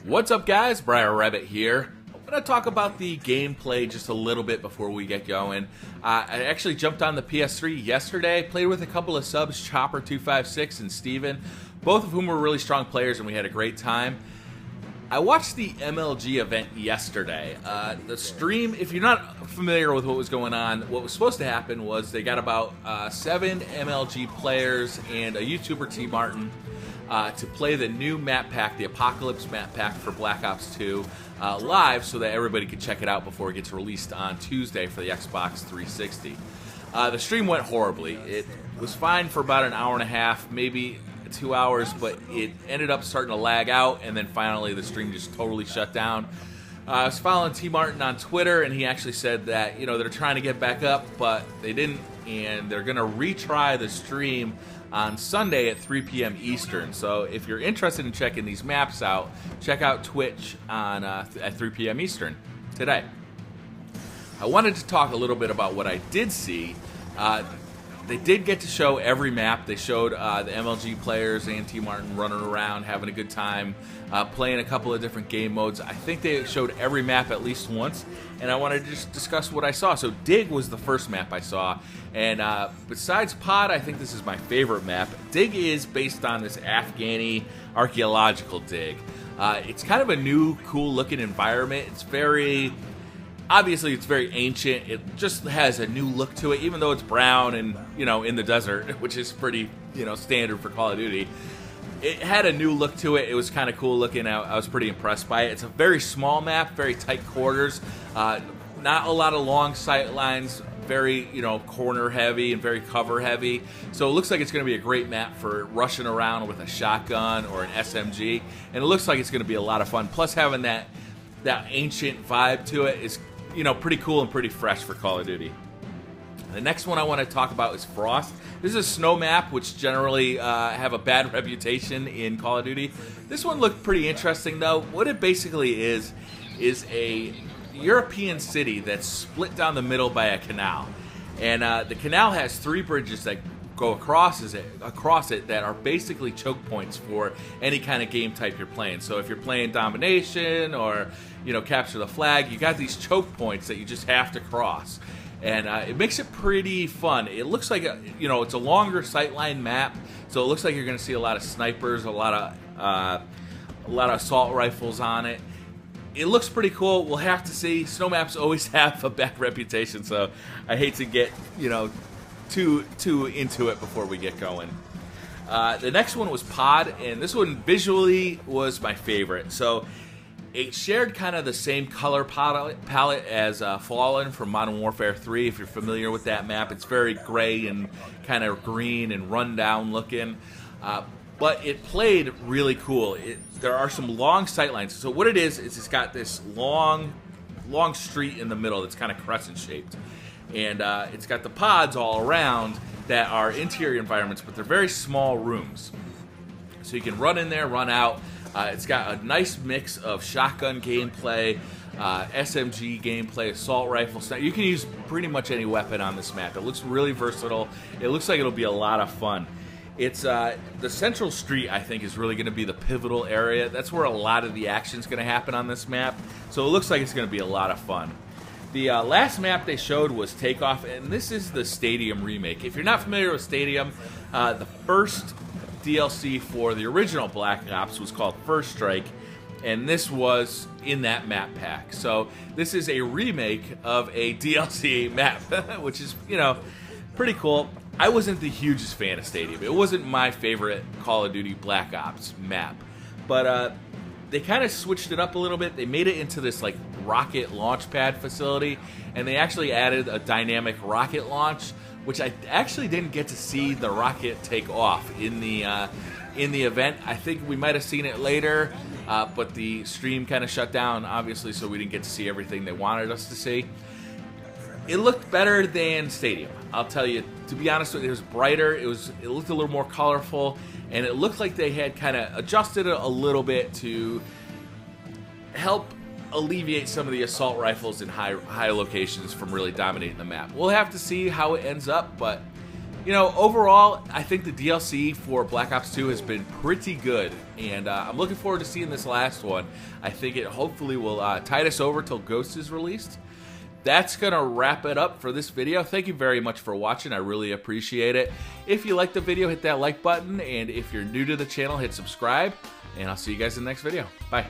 What's up, guys? BriarRabbit here. I'm going to talk about the gameplay just a little bit before we get going. I actually jumped on the PS3 yesterday, played with a couple of subs, Chopper256 and Steven, both of whom were really strong players, and we had a great time. I watched the MLG event yesterday. The stream, if you're not familiar with what was going on, what was supposed to happen was they got about 7 MLG players and a YouTuber, T. Martin, to play the new map pack, the Apocalypse map pack for Black Ops 2 live so that everybody could check it out before it gets released on Tuesday for the Xbox 360. The stream went horribly. It was fine for about an hour and a half, maybe 2 hours, but it ended up starting to lag out, and then finally the stream just totally shut down. I was following T. Martin on Twitter, and he actually said that, you know, they're trying to get back up, but they didn't, and they're going to retry the stream on Sunday at 3 p.m. Eastern. So if you're interested in checking these maps out, check out Twitch on at 3 p.m. Eastern today. I wanted to talk a little bit about what I did see. They did get to show every map. They showed the MLG players and T. Martin running around, having a good time, playing a couple of different game modes. I think they showed every map at least once, and I wanted to just discuss what I saw. So Dig was the first map I saw, and besides Pod, I think this is my favorite map. Dig is based on this Afghani archaeological dig. It's kind of a new, cool-looking environment. It's very... Obviously, it's very ancient. It just has a new look to it, even though it's brown and, you know, in the desert, which is pretty, you know, standard for Call of Duty. It had a new look to it. It was kind of cool looking. I was pretty impressed by it. It's a very small map, very tight quarters, not a lot of long sight lines, very, you know, corner heavy and very cover heavy. So it looks like it's going to be a great map for rushing around with a shotgun or an SMG, and it looks like it's going to be a lot of fun. Plus, having that ancient vibe to it is, you know, pretty cool and pretty fresh for Call of Duty. The next one I want to talk about is Frost. This is a snow map, which generally have a bad reputation in Call of Duty. This one looked pretty interesting, though. What it basically is a European city that's split down the middle by a canal. And the canal has 3 bridges that go across it that are basically choke points for any kind of game type you're playing. So if you're playing domination or, you know, capture the flag, you got these choke points that you just have to cross, and it makes it pretty fun. It looks like you know, it's a longer sightline map, so it looks like you're going to see a lot of snipers, a lot of assault rifles on it. It looks pretty cool. We'll have to see. Snow maps always have a bad reputation, so I hate to get, you know, too into it before we get going. The next one was Pod, and this one visually was my favorite. So it shared kind of the same color palette as Fallen from Modern Warfare 3. If you're familiar with that map, it's very gray and kind of green and run down looking. But it played really cool. There are some long sight lines. So what it is it's got this long street in the middle that's kind of crescent shaped. And it's got the pods all around that are interior environments, but they're very small rooms. So you can run in there, run out. It's got a nice mix of shotgun gameplay, SMG gameplay, assault rifle. You can use pretty much any weapon on this map. It looks really versatile. It looks like it'll be a lot of fun. It's the central street, I think, is really going to be the pivotal area. That's where a lot of the action's going to happen on this map. So it looks like it's going to be a lot of fun. The last map they showed was Takeoff, and this is the Stadium remake. If you're not familiar with Stadium, the first DLC for the original Black Ops was called First Strike, and this was in that map pack. So this is a remake of a DLC map, which is, you know, pretty cool. I wasn't the hugest fan of Stadium. It wasn't my favorite Call of Duty Black Ops map, but they kind of switched it up a little bit. They made it into this like rocket launch pad facility, and they actually added a dynamic rocket launch, which I actually didn't get to see the rocket take off in the event. I think we might have seen it later, but the stream kind of shut down, obviously, so we didn't get to see everything they wanted us to see. It looked better than Stadium, I'll tell you. To be honest with you, it was brighter. It looked a little more colorful, and it looked like they had kind of adjusted it a little bit to help alleviate some of the assault rifles in high locations from really dominating the map. We'll have to see how it ends up, but You know, overall, I think the DLC for Black Ops 2 has been pretty good, and I'm looking forward to seeing this last one. I think it hopefully will tide us over till Ghost is released. That's going to wrap it up for this video. Thank you very much for watching. I really appreciate it. If you liked the video, hit that like button, and if you're new to the channel, hit subscribe, and I'll see you guys in the next video. Bye.